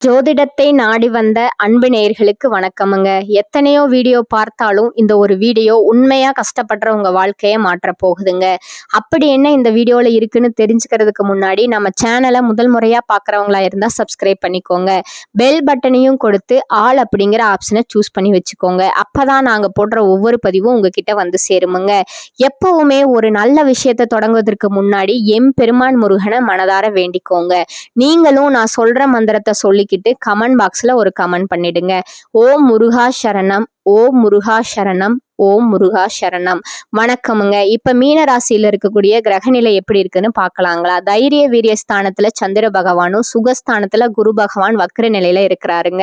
ஜோதிடத்தை நாடி வந்த அன்பு நேயர்களுக்கு வணக்கமுங்க. எத்தனையோ வீடியோ பார்த்தாலும் இந்த ஒரு வீடியோ உண்மையா கஷ்டப்படுற உங்க வாழ்க்கைய மாற்ற போகுதுங்க. அப்படி என்ன இந்த வீடியோல இருக்குன்னு தெரிஞ்சுக்கிறதுக்கு முன்னாடி நம்ம சேனலை முதல் முறையா பார்க்குறவங்களா இருந்தா சப்ஸ்கிரைப் பண்ணிக்கோங்க. பெல் பட்டனையும் கொடுத்து ஆல் அப்படிங்கிற ஆப்ஷனை சூஸ் பண்ணி வச்சுக்கோங்க. அப்பதான் நாங்க போடுற ஒவ்வொரு பதிவும் உங்ககிட்ட வந்து சேருமுங்க. எப்பவுமே ஒரு நல்ல விஷயத்தை தொடங்குவதற்கு முன்னாடி எம்பெருமான் முருகனை மனதார வேண்டிக்கோங்க. நீங்களும் நான் சொல்ற மந்திரத்தை சொல்லி கமெண்ட் பாக்ஸ்ல ஒரு கமெண்ட் பண்ணிடுங்க. ஓம் முருகா சரணம், ஓம் முருகா சரணம், ஓம் முருகா சரணம். வணக்கமுங்க. இப்ப மீன ராசியில இருக்கக்கூடிய கிரகநிலை எப்படி இருக்குன்னு பார்க்கலாங்களா? தைரிய வீரிய ஸ்தானத்துல சந்திர பகவானும், சுகஸ்தானத்துல குரு பகவான் வக்ர நிலையில இருக்கிறாருங்க.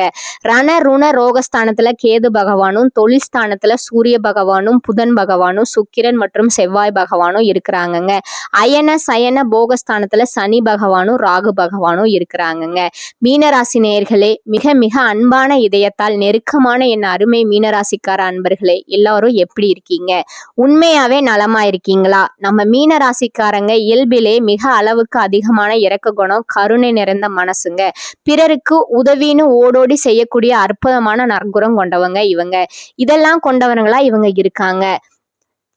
ரண ருண ரோகஸ்தானத்துல கேது பகவானும், தொழில் ஸ்தானத்துல சூரிய பகவானும், புதன் பகவானும், சுக்கிரன் மற்றும் செவ்வாய் பகவானும் இருக்கிறாங்கங்க. அயன சயன போகஸ்தானத்துல சனி பகவானும், ராகு பகவானும் இருக்கிறாங்கங்க. மீனராசி நேயர்களே, மிக மிக அன்பான இதயத்தால் நெருக்கமான என் அருமை மீனராசிக்கார அன்பர்களே, எல்லாரும் எப்படி இருக்கீங்க? உண்மையாவே நலமா இருக்கீங்களா? நம்ம மீன ராசிக்காரங்க இயல்பிலே மிக அளவுக்கு அதிகமான இரக்க குணம், கருணை நிறைந்த மனசுங்க. பிறருக்கு உதவின்னு ஓடோடி செய்யக்கூடிய அற்புதமான நற்குணம் கொண்டவங்க இவங்க. இதெல்லாம் கொண்டவங்களா இவங்க இருக்காங்க.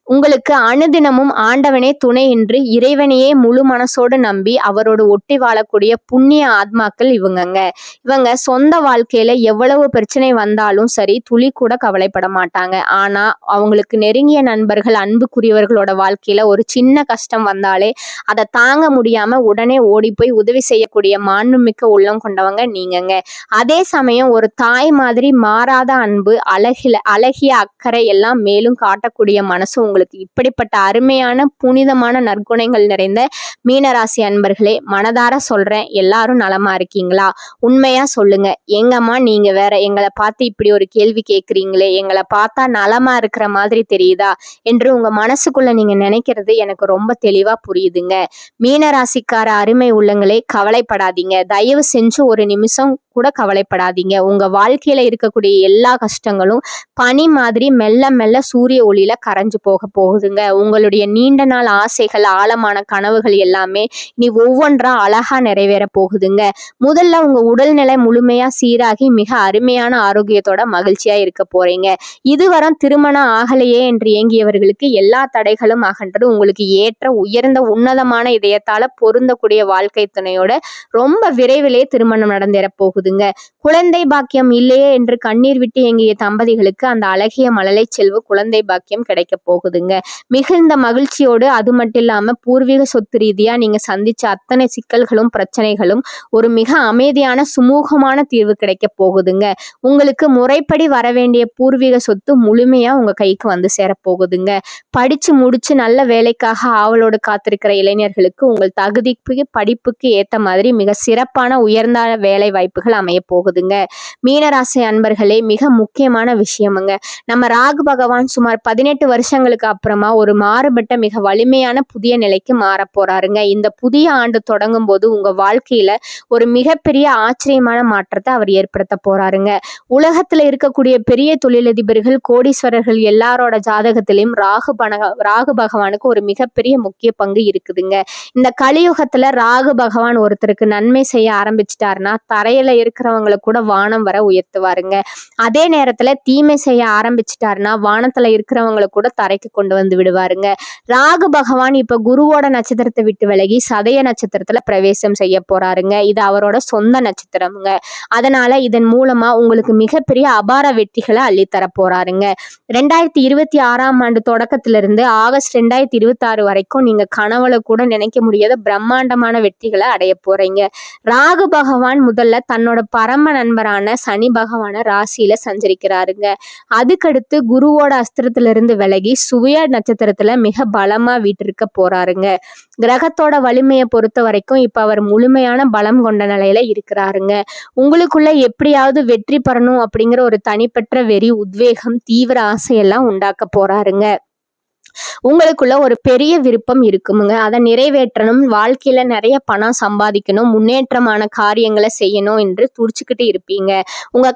உங்களுக்கு அனுதினமும் ஆண்டவனே துணை என்று இறைவனையே முழு மனசோடு நம்பி அவரோடு ஒட்டி வாழக்கூடிய புண்ணிய ஆத்மாக்கள் இவங்க சொந்த வாழ்க்கையில எவ்வளவு பிரச்சனை வந்தாலும் சரி, துளி கூட கவலைப்பட மாட்டாங்க. ஆனா அவங்களுக்கு நெருங்கிய நண்பர்கள், அன்புக்குரியவர்களோட வாழ்க்கையில ஒரு சின்ன கஷ்டம் வந்தாலே அதை தாங்க முடியாம உடனே ஓடி போய் உதவி செய்யக்கூடிய மாண்புமிக்க உள்ளம் கொண்டவங்க நீங்கங்க. அதே சமயம் ஒரு தாய் மாதிரி மாறாத அன்பு, அழகிய அக்கறை எல்லாம் மேலும் காட்டக்கூடிய மனசு உங்களுக்கு. இப்படிப்பட்ட அருமையான புனிதமான நற்குணங்கள் நிறைந்த மீனராசி அன்பர்களே, மனதார சொல்றேன், எல்லாரும் நலமா இருக்கீங்களா? உண்மையா சொல்லுங்க. எங்கம்மா நீங்க வேற, எங்களை பார்த்து இப்படி ஒரு கேள்வி கேட்குறீங்களே, எங்களை பார்த்தா நலமா இருக்கிற மாதிரி தெரியுதா என்று உங்க மனசுக்குள்ள நீங்க நினைக்கிறது எனக்கு ரொம்ப தெளிவா புரியுதுங்க. மீனராசிக்கார அருமை உள்ளங்களே, கவலைப்படாதீங்க. தயவு செஞ்சு ஒரு நிமிஷம் கூட கவலைப்படாதீங்க. உங்க வாழ்க்கையில இருக்கக்கூடிய எல்லா கஷ்டங்களும் பனி மாதிரி மெல்ல மெல்ல சூரிய ஒளியில கரைஞ்சு போகுதுங்க. உங்களுடைய நீண்ட நாள் ஆசைகள், ஆழமான கனவுகள் எல்லாமே இனி ஒவ்வொன்றா அழகா நிறைவேற போகுதுங்க. முதல்ல உங்க உடல்நிலை முழுமையா சீராகி மிக அருமையான ஆரோக்கியத்தோட மகிழ்ச்சியா இருக்க போறீங்க. இதுவரை திருமணம் ஆகலையே என்று ஏங்கியவர்களுக்கு எல்லா தடைகளும் அகன்று உங்களுக்கு ஏற்ற உயர்ந்த உன்னதமான இதயத்தால பொருந்தக்கூடிய வாழ்க்கை துணையோட ரொம்ப விரைவிலே திருமணம் நடந்தேற போகுதுங்க. குழந்தை பாக்கியம் இல்லையே என்று கண்ணீர் விட்டு ஏங்கிய தம்பதிகளுக்கு அந்த அழகிய மழலை செல்வ குழந்தை பாக்கியம் கிடைக்க போகுதுங்க. மிகுந்த மகிழ்ச்சியோடு, அது மட்டும் இல்லாம பூர்வீக சொத்து ரீதியா நீங்க சந்திச்ச அத்தனை சிக்கல்களும் பிரச்சனைகளும் ஒரு மிக அமைதியான சுமூகமான தீர்வு கிடைக்க போகுதுங்க. உங்களுக்கு முறைப்படி வர வேண்டிய பூர்வீக சொத்து முழுமையா உங்க கைக்கு வந்து சேர போகுதுங்க. படிச்சு முடிச்சு நல்ல வேலைக்காக ஆவலோடு காத்திருக்கிற இளைஞர்களுக்கு உங்கள் தகுதிக்கு, படிப்புக்கு ஏத்த மாதிரி மிக சிறப்பான உயர்ந்த வேலை வாய்ப்புகள் அமைய போகுதுங்க. மீனராசி அன்பர்களே, மிக முக்கியமான விஷயமுங்க. நம்ம ராகு பகவான் சுமார் 18 வருஷங்களுக்கு அப்புறமா ஒரு மாறுபட்ட மிக வலிமையான புதிய நிலைக்கு மாற போறாருங்க. இந்த புதிய ஆண்டு தொடங்கும் போது உங்க வாழ்க்கையில ஒரு மிகப்பெரிய ஆச்சரியமான மாற்றத்தை அவர் ஏற்படுத்த போறாருங்க. உலகத்துல இருக்கக்கூடிய பெரிய தொழிலதிபர்கள், கோடீஸ்வரர்கள் எல்லாரோட ஜாதகத்திலையும் ராகு பகவானுக்கு ஒரு மிகப்பெரிய முக்கிய பங்கு இருக்குதுங்க. இந்த கலியுகத்துல ராகு பகவான் ஒருத்தருக்கு நன்மை செய்ய ஆரம்பிச்சிட்டாருன்னா தரையில இருக்கிறவங்களை கூட வானம் வர உயர்த்துவாருங்க. அதே நேரத்துல தீமை செய்ய ஆரம்பிச்சிட்டாருன்னா வானத்துல இருக்கிறவங்களை கூட தரைக்கு கொண்டு வந்து விடுவாருங்க. ராகு பகவான் இப்ப குருவோட நட்சத்திரத்தை விட்டு விலகி சதய நட்சத்திரத்துல பிரவேசம் செய்ய போறாருங்க. இது அவரோட சொந்த நட்சத்திரம்ங்க. அதனால இதன் மூலமா உங்களுக்கு மிகப்பெரிய அபார வெற்றிகளை அள்ளித்தர போறாருங்க. 2026 ஆண்டு தொடக்கத்திலிருந்து ஆகஸ்ட் 2026 வரைக்கும் நீங்க கனவுல கூட நினைக்க முடியாத பிரம்மாண்டமான வெற்றிகளை அடைய போறீங்க. ராகு பகவான் முதல்ல தன்னோட பரம நண்பரான சனி பகவான ராசியில சஞ்சரிக்கிறாருங்க. அதுக்கடுத்து குருவோட அஸ்திரத்திலிருந்து விலகி சுய நட்சத்திரத்துல மிக பலமா வீட்டிருக்க போறாருங்க. கிரகத்தோட வலிமையை பொறுத்த வரைக்கும் இப்ப அவர் முழுமையான பலம் கொண்ட நிலையில இருக்கிறாருங்க. உங்களுக்குள்ள எப்படியாவது வெற்றி பெறணும் அப்படிங்கிற ஒரு தனிப்பட்ட வெறி, உத்வேகம், தீவிர ஆசையெல்லாம் உண்டாக்க போறாருங்க. உங்களுக்குள்ள ஒரு பெரிய விருப்பம் இருக்குமுங்க. அதை நிறைவேற்றணும், வாழ்க்கையில நிறைய பணம் சம்பாதிக்கணும், முன்னேற்றமான காரியங்களை செய்யணும் என்று துடிச்சுக்கிட்டு இருப்பீங்க. உங்க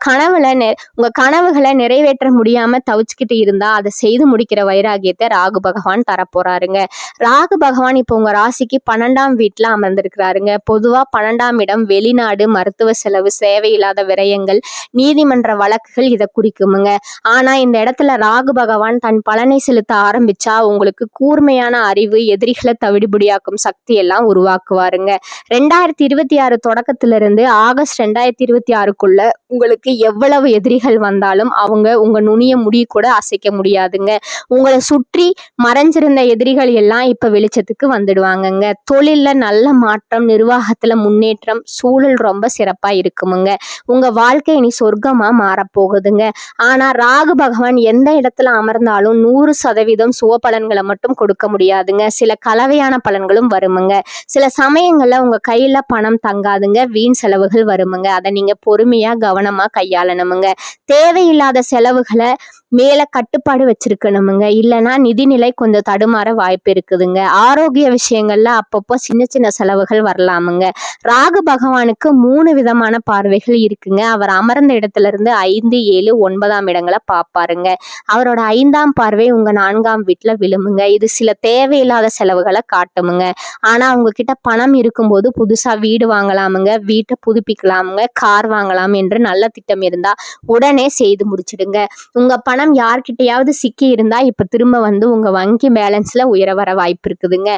கனவுகளை நிறைவேற்ற முடியாம தவிச்சுக்கிட்டு இருந்தா அதை செய்து முடிக்கிற வைராகியத்தை ராகு பகவான் தரப்போறாருங்க. ராகு பகவான் இப்போ உங்க ராசிக்கு 12ஆம் வீட்டுல அமர்ந்திருக்கிறாருங்க. பொதுவா 12ஆம் இடம் வெளிநாடு, மருத்துவ செலவு, தேவையில்லாத விரயங்கள், நீதிமன்ற வழக்குகள் இதை குறிக்குமுங்க. ஆனா இந்த இடத்துல ராகு பகவான் தன் பலனை செலுத்த ஆரம்பிச்சா உங்களுக்கு கூர்மையான அறிவு, எதிரிகளை தவிடுபடியாக்கும் சக்தி எல்லாம் உருவாக்குவாருங்க. 2026 தொடக்கத்திலிருந்து ஆகஸ்ட் 2026க்குள்ள உங்களுக்கு எவ்வளவு எதிரிகள் வந்தாலும் அவங்க உங்க நுனிய முடி கூட அசைக்க முடியாதுங்க. உங்களை சுற்றி மறைஞ்சிருந்த எதிரிகள் எல்லாம் இப்ப வெளிச்சத்துக்கு வந்துடுவாங்கங்க. தொழில்ல நல்ல மாற்றம், நிர்வாகத்துல முன்னேற்றம், சூழல் ரொம்ப சிறப்பா இருக்குமுங்க. உங்க வாழ்க்கை இனி சொர்க்கமா மாறப்போகுதுங்க. ஆனா ராகு பகவான் எந்த இடத்துல அமர்ந்தாலும் 100% சுவ பலன்களை மட்டும் கொடுக்க முடியாதுங்க. சில கலவையான பலன்களும் வருமுங்க. சில சமயங்கள்ல உங்க கையில பணம் தங்காதுங்க, வீண் செலவுகள் வருமுங்க. அதை நீங்க பொறுமையா கவனமா கையாளணுமுங்க. தேவையில்லாத செலவுகளை மேல கட்டுப்பாடு வச்சிருக்கணுமுங்க. இல்லைன்னா நிதிநிலை கொஞ்சம் தடுமாற வாய்ப்பு இருக்குதுங்க. ஆரோக்கிய விஷயங்கள்ல அப்பப்போ சின்ன சின்ன செலவுகள் வரலாமுங்க. ராகு பகவானுக்கு 3 விதமான பார்வைகள் இருக்குங்க. அவர் அமர்ந்த இடத்துல இருந்து 5, 7, 9ஆம் இடங்களை பார்ப்பாருங்க. அவரோட 5ஆம் பார்வை உங்க 4ஆம் வீட்டுல விழுமுங்க. இது சில தேவையில்லாத செலவுகளை காட்டுமுங்க. ஆனா உங்ககிட்ட பணம் இருக்கும்போது புதுசா வீடு வாங்கலாமுங்க, வீட்டை புதுப்பிக்கலாமுங்க, கார் வாங்கலாம் என்று நல்ல திட்டம் இருந்தா உடனே செய்து முடிச்சிடுங்க. உங்க பணம் யார்கிட்டயாவது சிக்கி இருந்தா இப்ப திரும்ப வந்து உங்க வங்கி பேலன்ஸ்ல உயர வர வாய்ப்பு இருக்குதுங்க.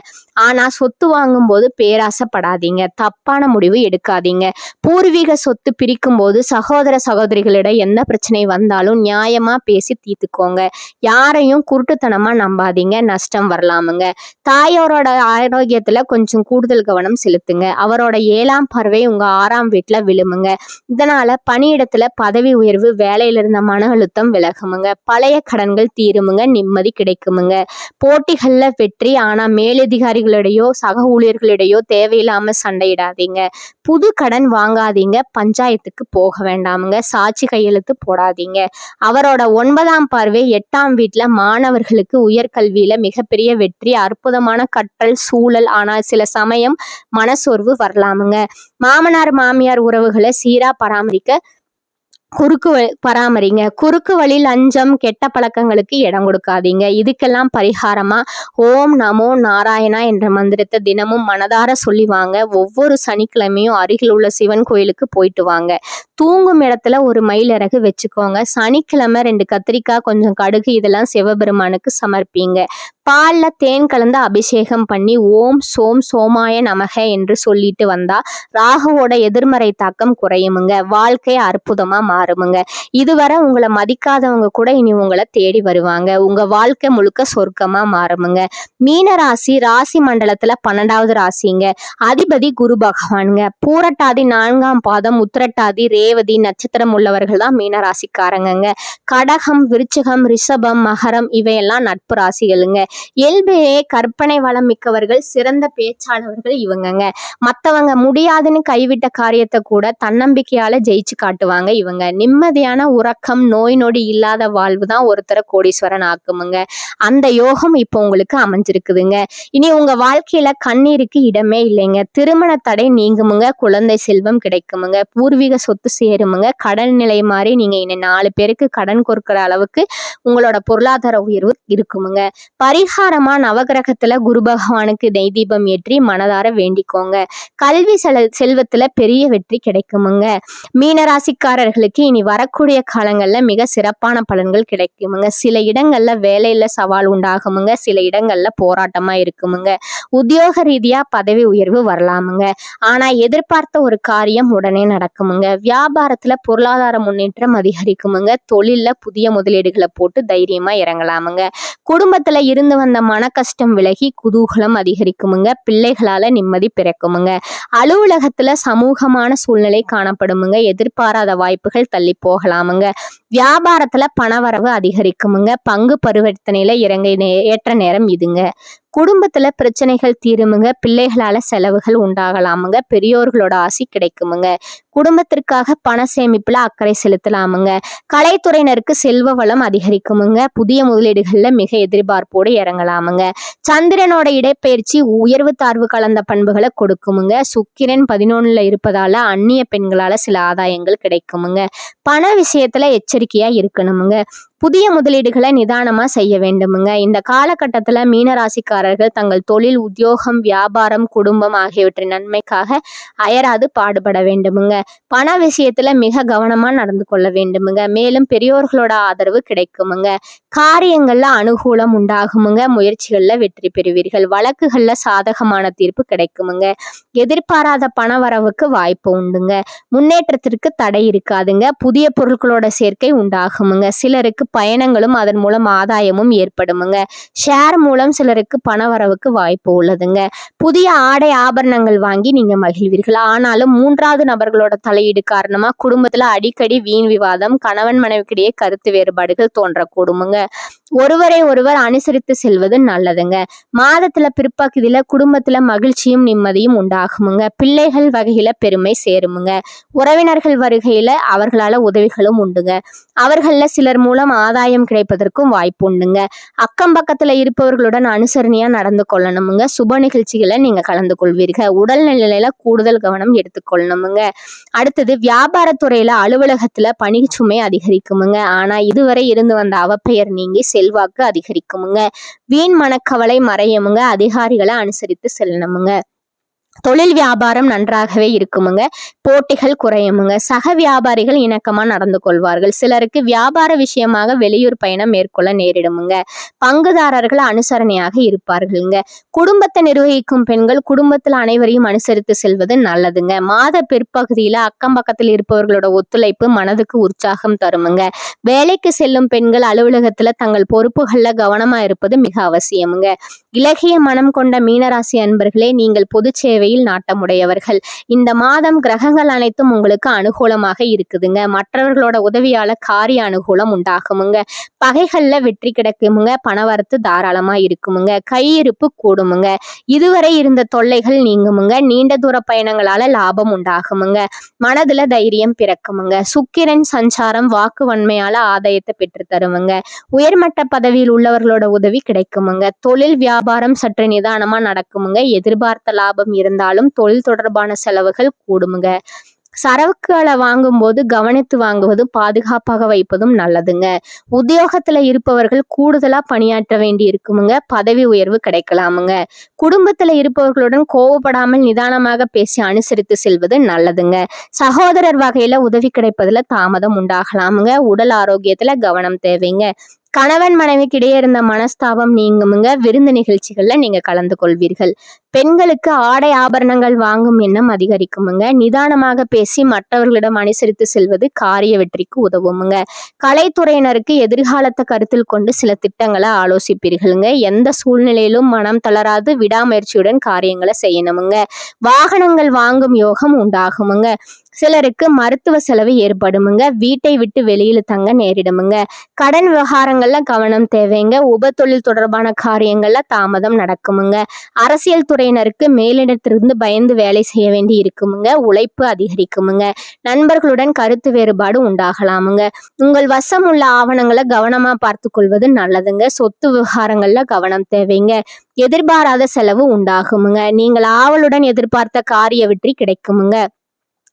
ஆனா சொத்து வாங்கும் போது பேராசைப்படாதீங்க, தப்பான முடிவு எடுக்காதீங்க. பூர்வீக சொத்து பிரிக்கும் போது சகோதர சகோதரிகளிடம் எந்த பிரச்சனை வந்தாலும் நியாயமா பேசி தீர்த்துக்கோங்க. யாரையும் குருட்டுத்தனமா நம்பாதீங்க, நஷ்டம் வரலாமுங்க. தாயோரோட ஆரோக்கியத்துல கொஞ்சம் கூடுதல் கவனம் செலுத்துங்க. அவரோட 7ஆம் பார்வை உங்க 6ஆம் வீட்டுல விழுமுங்க. இதனால பணியிடத்துல பதவி உயர்வு, வேலையில இருந்த மன அழுத்தம் விலகுமுங்க. பழைய கடன்கள் தீருமுங்க, நிம்மதி கிடைக்குமுங்க. போட்டிகள்ல வெற்றி. ஆனா மேலதிகாரிகளிடையோ சக ஊழியர்களிடையோ தேவையில்லாம சண்டையிடாதீங்க. புது கடன் வாங்காதீங்க, பஞ்சாயத்துக்கு போக வேண்டாமுங்க, சாட்சி கையெழுத்து போடாதீங்க. அவரோட 9ஆம் பார்வை 8ஆம் வீட்டுல மாணவர்களுக்கு உயர்கல்வியில மிகப்பெரிய வெற்றி, அற்புதமான கற்றல் சூழல். ஆனால் சில சமயம் மனசோர்வு வரலாமுங்க. மாமனார் மாமியார் உறவுகளை சீரா பராமரிங்க. குறுக்கு வழி, லஞ்சம், கெட்ட பழக்கங்களுக்கு இடம் கொடுக்காதீங்க. இதுக்கெல்லாம் பரிகாரமா ஓம் நமோ நாராயணா என்ற மந்திரத்தை தினமும் மனதார சொல்லி வாங்க. ஒவ்வொரு சனிக்கிழமையும் அருகில் உள்ள சிவன் கோயிலுக்கு போயிட்டு வாங்க. தூங்கும் இடத்துல ஒரு மயிலிறகு வச்சுக்கோங்க. சனிக்கிழமை 2 கத்திரிக்காய், கொஞ்சம் கடுகு இதெல்லாம் சிவபெருமானுக்கு சமர்ப்பீங்க. பால்ல தேன் கலந்து அபிஷேகம் பண்ணி ஓம் சோம் சோமாய நமக என்று சொல்லிட்டு வந்தா ராகுவோட எதிர்மறை தாக்கம் குறையுமுங்க. வாழ்க்கை அற்புதமா மாறுமுங்க. இதுவரை உங்களை மதிக்காதவங்க கூட இனி உங்களை தேடி வருவாங்க. உங்க வாழ்க்கை முழுக்க சொர்க்கமா மாறுமுங்க. மீன ராசி ராசி மண்டலத்துல 12வது ராசிங்க. அதிபதி குரு பகவானுங்க. பூரட்டாதி 4ஆம் பாதம், உத்திரட்டாதி, ரேவதி நட்சத்திரம் உள்ளவர்கள் தான் மீன ராசிக்காரங்க. கடகம், விருச்சிகம், ரிஷபம், மகரம் இவையெல்லாம் நட்பு ராசிகளுங்க. இயல்பையே கற்பனை வளம் மிக்கவர்கள், சிறந்த பேச்சாளர்கள் இவங்கங்க. மற்றவங்க முடியாதுன்னு கைவிட்ட காரியத்தை கூட தன்னம்பிக்கையால ஜெயிச்சு காட்டுவாங்க இவங்க. நிம்மதியான உறக்கம், நோய் நொடி இல்லாத வாழ்வு தான் ஒருத்தரை கோடீஸ்வரன் ஆக்குமுங்க. அந்த யோகம் இப்போ உங்களுக்கு அமைஞ்சிருக்குதுங்க. இனி உங்க வாழ்க்கையில கண்ணீருக்கு இடமே இல்லைங்க. திருமண தடை நீங்குமுங்க, குழந்தை செல்வம் கிடைக்குமுங்க, பூர்வீக சொத்து சேருமுங்க. கடன் நிலை மாறி நீங்க இனி 4 பேருக்கு கடன் கொடுக்கிற அளவுக்கு உங்களோட பொருளாதார உயர்வு இருக்குமுங்க. பரிகாரமா நவகிரகத்துல குரு பகவானுக்கு நெய் தீபம் ஏற்றி மனதார வேண்டிக்கோங்க. கல்வி செல்வத்துல பெரிய வெற்றி கிடைக்குமுங்க. மீனராசிக்காரர்களுக்கு இனி வரக்கூடிய காலங்கள்ல மிக சிறப்பான பலன்கள் கிடைக்குமுங்க. சில இடங்கள்ல வேலையில சவால் உண்டாகுமுங்க, சில இடங்கள்ல போராட்டமா இருக்குமுங்க. உத்தியோக ரீதியா பதவி உயர்வு வரலாமுங்க. ஆனா எதிர்பார்த்த ஒரு காரியம் உடனே நடக்குமுங்க. வியாபாரத்துல பொருளாதார முன்னேற்றம் அதிகரிக்குமுங்க. தொழில்ல புதிய முதலீடுகளை போட்டு தைரியமா இறங்கலாமுங்க. குடும்பத்துல இருந்து வந்த மன கஷ்டம் விலகி குதூகலம் அதிகரிக்குமுங்க. பிள்ளைகளால நிம்மதி பிறக்குமுங்க. அலுவலகத்துல சமூகமான சூழ்நிலை காணப்படுமுங்க. எதிர்பாராத வாய்ப்புகள் தள்ளி போகலாமுங்க. வியாபாரத்துல பணவரவு அதிகரிக்குமுங்க. பங்கு பரிவர்த்தனையில ஏற்ற நேரம் இதுங்க. குடும்பத்துல பிரச்சனைகள் தீருமுங்க. பிள்ளைகளால செலவுகள் உண்டாகலாமுங்க. பெரியோர்களோட ஆசி கிடைக்குமுங்க. குடும்பத்திற்காக பண சேமிப்புல அக்கறை செலுத்தலாமுங்க. கலைத்துறையினருக்கு செல்வ வளம் அதிகரிக்குமுங்க. புதிய முதலீடுகள்ல மிக எதிர்பார்ப்போடு இறங்கலாமுங்க. சந்திரனோட இடப்பெயர்ச்சி உயர்வு தாழ்வு கலந்த பண்புகளை கொடுக்குமுங்க. சுக்கிரன் 11ல இருப்பதால அந்நிய பெண்களால சில ஆதாயங்கள் கிடைக்குமுங்க. பண விஷயத்துல எச்சரிக்கையா இருக்கணுமுங்க. புதிய முதலீடுகளை நிதானமா செய்ய வேண்டுமுங்க. இந்த காலகட்டத்துல மீனராசிக்காரர்கள் தங்கள் தொழில், உத்தியோகம், வியாபாரம், குடும்பம் ஆகியவற்றின் நன்மைக்காக அயராது பாடுபட வேண்டுமுங்க. பண விஷயத்துல மிக கவனமா நடந்து கொள்ள வேண்டுமுங்க. மேலும் பெரியோர்களோட ஆதரவு கிடைக்குமுங்க. காரியங்கள்ல அனுகூலம் உண்டாகுமுங்க. முயற்சிகள்ல வெற்றி பெறுவீர்கள். வழக்குகள்ல சாதகமான தீர்ப்பு கிடைக்குமுங்க. எதிர்பாராத பண வரவுக்கு வாய்ப்பு உண்டுங்க. முன்னேற்றத்திற்கு தடை இருக்காதுங்க. புதிய பொருட்களோட சேர்க்கை உண்டாகுமுங்க. சிலருக்கு பயணங்களும் அதன் மூலம் ஆதாயமும் ஏற்படுமுங்க. ஷேர் மூலம் சிலருக்கு பண வரவுக்கு வாய்ப்பு உள்ளதுங்க. புதிய ஆடை ஆபரணங்கள் வாங்கி நீங்க மகிழ்வீர்கள். ஆனாலும் 3வது நபர்களோட தலையீடு காரணமா குடும்பத்துல அடிக்கடி வீண் விவாதம், கணவன் மனைவிக்கிடையே கருத்து வேறுபாடுகள் தோன்றக்கூடுமுங்க. ஒருவரை ஒருவர் அனுசரித்து செல்வது நல்லதுங்க. மாதத்துல பிற்பகுதியில குடும்பத்துல மகிழ்ச்சியும் நிம்மதியும் உண்டாகுமுங்க. பிள்ளைகள் வகையில பெருமை சேருமுங்க. உறவினர்கள் வருகையில அவர்களால உதவிகளும் உண்டுங்க. அவர்கள சிலர் மூலம் ஆதாயம் கிடைப்பதற்கும் வாய்ப்பு உண்டுங்க. அக்கம் பக்கத்துல இருப்பவர்களுடன் அனுசரணையா நடந்து கொள்ளணுமுங்க. சுப நிகழ்ச்சிகளை நீங்க கலந்து கொள்வீர்கள். உடல்நிலையில கூடுதல் கவனம் எடுத்துக்கொள்ளணுமுங்க. அடுத்தது வியாபாரத்துறையில அலுவலகத்துல பணிச்சுமை அதிகரிக்குமுங்க. ஆனா இதுவரை இருந்து வந்த அவப்பெயர் நீங்கி செல்வாக்கு அதிகரிக்குமுங்க. வீண் மனக்கவலை மறையுமுங்க. அதிகாரிகளை அனுசரித்து செல்லணுமுங்க. தொழில் வியாபாரம் நன்றாகவே இருக்குமுங்க. போட்டிகள் குறையுமுங்க. சக வியாபாரிகள் இணக்கமா நடந்து கொள்வார்கள். சிலருக்கு வியாபார விஷயமாக வெளியூர் பயணம் மேற்கொள்ள நேரிடுமுங்க. பங்குதாரர்கள் அனுசரணையாக இருப்பார்களுங்க. குடும்பத்தை நிர்வகிக்கும் பெண்கள் குடும்பத்தில் அனைவரையும் அனுசரித்து செல்வது நல்லதுங்க. மாத பிற்பகுதியில அக்கம் பக்கத்தில் இருப்பவர்களோட ஒத்துழைப்பு மனதுக்கு உற்சாகம் தருமுங்க. வேலைக்கு செல்லும் பெண்கள் அலுவலகத்துல தங்கள் பொறுப்புகள்ல கவனமா இருப்பது மிக அவசியமுங்க. இலகிய மனம் கொண்ட மீனராசி அன்பர்களே, நீங்கள் பொது சேவையில் நாட்டமுடையவர்கள். இந்த மாதம் கிரகங்கள் அனைத்தும் உங்களுக்கு அனுகூலமாக இருக்குதுங்க. மற்றவர்களோட உதவியால காரிய அனுகூலம் உண்டாகுமுங்க. பகைகள்ல வெற்றி கிடைக்குமுங்க. பணவரத்து தாராளமா இருக்குமுங்க. கையிருப்பு கூடுமுங்க. இதுவரை இருந்த தொல்லைகள் நீங்குமுங்க. நீண்ட தூர பயணங்களால லாபம் உண்டாகுமுங்க. மனதுல தைரியம் பிறக்குமுங்க. சுக்கிரன் சஞ்சாரம் வாக்கு வன்மையால ஆதாயத்தை பெற்று தருமுங்க. உயர்மட்ட பதவியில் உள்ளவர்களோட உதவி கிடைக்குமுங்க. தொழில் வியாபாரம் சற்று நிதானமா நடக்குமுங்க. எதிர்பார்த்த லாபம் இருந்தாலும் தொழில் தொடர்பான செலவுகள் கூடுமுங்க. சரக்குகளை வாங்கும் போது கவனித்து வாங்குவது, பாதுகாப்பாக வைப்பதும் நல்லதுங்க. உத்தியோகத்துல இருப்பவர்கள் கூடுதலா பணியாற்ற வேண்டி இருக்குமுங்க. பதவி உயர்வு கிடைக்கலாமுங்க. குடும்பத்துல இருப்பவர்களுடன் கோவப்படாமல் நிதானமாக பேசி அனுசரித்து செல்வது நல்லதுங்க. சகோதரர் வகையில உதவி கிடைப்பதுல தாமதம் உண்டாகலாமுங்க. உடல் ஆரோக்கியத்துல கவனம் தேவைங்க. கணவன் மனைவிக்கிடையே இருந்த மனஸ்தாபம் நீங்குமுங்க. விருந்து நிகழ்ச்சிகள்ல நீங்க கலந்து கொள்வீர்கள். பெண்களுக்கு ஆடை ஆபரணங்கள் வாங்கும் எண்ணம் அதிகரிக்குமுங்க. நிதானமாக பேசி மற்றவர்களிடம் அனுசரித்து செல்வது காரிய வெற்றிக்கு உதவுமுங்க. கலைத்துறையினருக்கு எதிர்காலத்தை கருத்தில் கொண்டு சில திட்டங்களை ஆலோசிப்பீர்களுங்க. எந்த சூழ்நிலையிலும் மனம் தளராது விடாமுயற்சியுடன் காரியங்களை செய்யணுமுங்க. வாகனங்கள் வாங்கும் யோகம் உண்டாகுமுங்க. சிலருக்கு மருத்துவ செலவு ஏற்படுமுங்க. வீட்டை விட்டு வெளியில தங்க நேரிடுமுங்க. கடன் விவகாரங்கள்ல கவனம் தேவைங்க. உப தொழில் தொடர்பான காரியங்கள்ல தாமதம் நடக்குமுங்க. அரசியல் துறையினருக்கு மேலிடத்திலிருந்து பயந்து வேலை செய்ய வேண்டி இருக்குமுங்க. உழைப்பு அதிகரிக்குமுங்க. நண்பர்களுடன் கருத்து வேறுபாடு உண்டாகலாமுங்க. உங்கள் வசம் உள்ள ஆவணங்களை கவனமா பார்த்து கொள்வது நல்லதுங்க. சொத்து விவகாரங்கள்ல கவனம் தேவைங்க. எதிர்பாராத செலவு உண்டாகுமுங்க. நீங்கள் ஆவலுடன் எதிர்பார்த்த காரிய வெற்றி கிடைக்குமுங்க.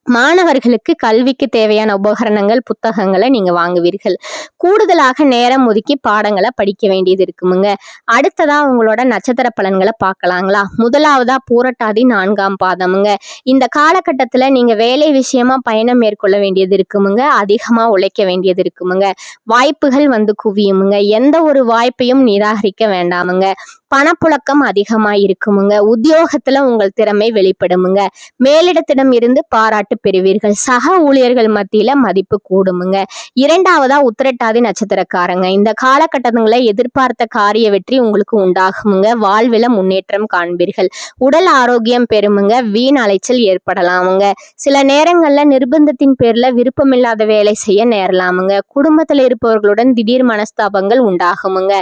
மாணவர்களுக்கு கல்விக்கு தேவையான உபகரணங்கள், புத்தகங்களை நீங்க வாங்குவீர்கள். கூடுதலாக நேரம் ஒதுக்கி பாடங்களை படிக்க வேண்டியது இருக்குமுங்க. அடுத்ததா உங்களோட நட்சத்திர பலன்களை பார்க்கலாங்களா? முதலாவதா பூரட்டாதி 4ஆம் பாதமுங்க. இந்த காலகட்டத்துல நீங்க வேலை விஷயமா பயணம் மேற்கொள்ள வேண்டியது இருக்குமுங்க. அதிகமா உழைக்க வேண்டியது இருக்குமுங்க. வாய்ப்புகள் வந்து குவியுமுங்க. எந்த ஒரு வாய்ப்பையும் நிராகரிக்க வேண்டாமுங்க. பணப்புழக்கம் அதிகமா இருக்குமுங்க. உத்தியோகத்துல உங்கள் திறமை வெளிப்படுமுங்க. மேலிடத்திடம் இருந்து பாராட்டு பெறுவீர்கள். சக ஊழியர்கள் மத்தியில மதிப்பு கூடுமுங்க. இரண்டாவதா உத்திரட்டாதி நட்சத்திரக்காரங்க. இந்த காலகட்டங்களை எதிர்பார்த்த காரிய வெற்றி உங்களுக்கு உண்டாகுமுங்க. வாழ்வில முன்னேற்றம் காண்பீர்கள். உடல் ஆரோக்கியம் பெறுமுங்க. வீண் அலைச்சல் ஏற்படலாமுங்க. சில நேரங்கள்ல நிர்பந்தத்தின் பேர்ல விருப்பமில்லாத வேலை செய்ய நேரலாமுங்க. குடும்பத்துல இருப்பவர்களுடன் திடீர் மனஸ்தாபங்கள் உண்டாகுமுங்க.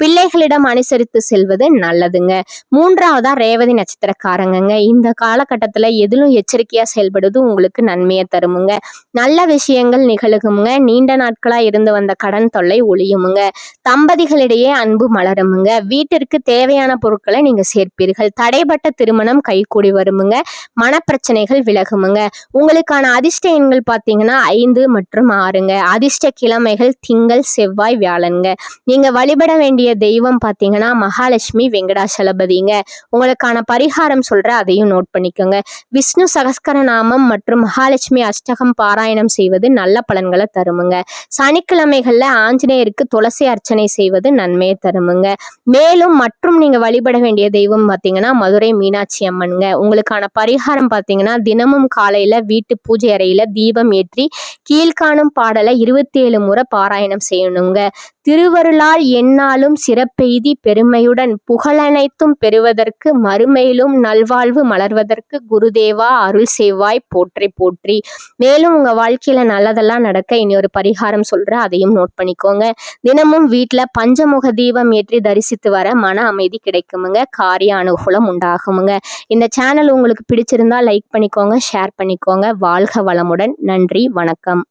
பிள்ளைகளிடம் அனுசரித்து செல்வது நல்லதுங்க. 3வதா ரேவதி நட்சத்திரக்காரங்க. இந்த காலகட்டத்துல எதிலும் எச்சரிக்கையா செயல்படுவது உங்களுக்கு நன்மையை தருமுங்க. நல்ல விஷயங்கள் நிகழுகுங்க. நீண்ட நாட்களா இருந்து வந்த கடன் தொல்லை ஒழியுமுங்க. தம்பதிகளிடையே அன்பு மலருமுங்க. வீட்டிற்கு தேவையான பொருட்களை நீங்க சேர்ப்பீர்கள். தடைப்பட்ட திருமணம் கைகூடி வருமுங்க. மனப்பிரச்சனைகள் விலகுமுங்க. உங்களுக்கான அதிர்ஷ்ட எண்கள் பாத்தீங்கன்னா 5 மற்றும் 6ங்க. அதிர்ஷ்ட கிழமைகள் திங்கள், செவ்வாய், வியாழனுங்க. நீங்க வழிபட வேண்டிய தெய்வம் பாத்தீங்கன்னா மகாலட்சுமி வெங்கடாசலபதிங்க. உங்களுக்கான பரிகாரம் சொல்ற, அதையும் நோட் பண்ணிக்கோங்க. விஷ்ணு சகஸ்கரநாமம் மற்றும் மகாலட்சுமி அஷ்டகம் பாராயணம் செய்வது நல்ல பலன்களை தருமுங்க. சனிக்கிழமைகள்ல ஆஞ்சநேயருக்கு துளசி அர்ச்சனை செய்வது நன்மையை தருமுங்க. மேலும் மற்றும் நீங்க வழிபட வேண்டிய தெய்வம் பாத்தீங்கன்னா மதுரை மீனாட்சி அம்மனுங்க. உங்களுக்கான பரிகாரம் பாத்தீங்கன்னா தினமும் காலையில வீட்டு பூஜை அறையில தீபம் ஏற்றி கீழ்காணும் பாடலை 27 முறை பாராயணம் செய்யணுங்க. திருவருளால் எந்நாளும் சிறப்பெய்தி பெருமையுடன் புகழனைத்தும் பெறுவதற்கு மறுமையிலும் நல்வாழ்வு மலர்வதற்கு குருதேவா அருள் செய்வாய் போற்றி போற்றி. மேலும் உங்க வாழ்க்கையில நல்லதெல்லாம் நடக்க இனி ஒரு பரிகாரம் சொல்ற, அதையும் நோட் பண்ணிக்கோங்க. தினமும் வீட்டுல பஞ்சமுக தீபம் ஏற்றி தரிசித்து வர மன அமைதி கிடைக்குமுங்க. காரிய அனுகூலம் உண்டாகுமுங்க. இந்த சேனல் உங்களுக்கு பிடிச்சிருந்தா லைக் பண்ணிக்கோங்க, ஷேர் பண்ணிக்கோங்க. வாழ்க வளமுடன். நன்றி, வணக்கம்.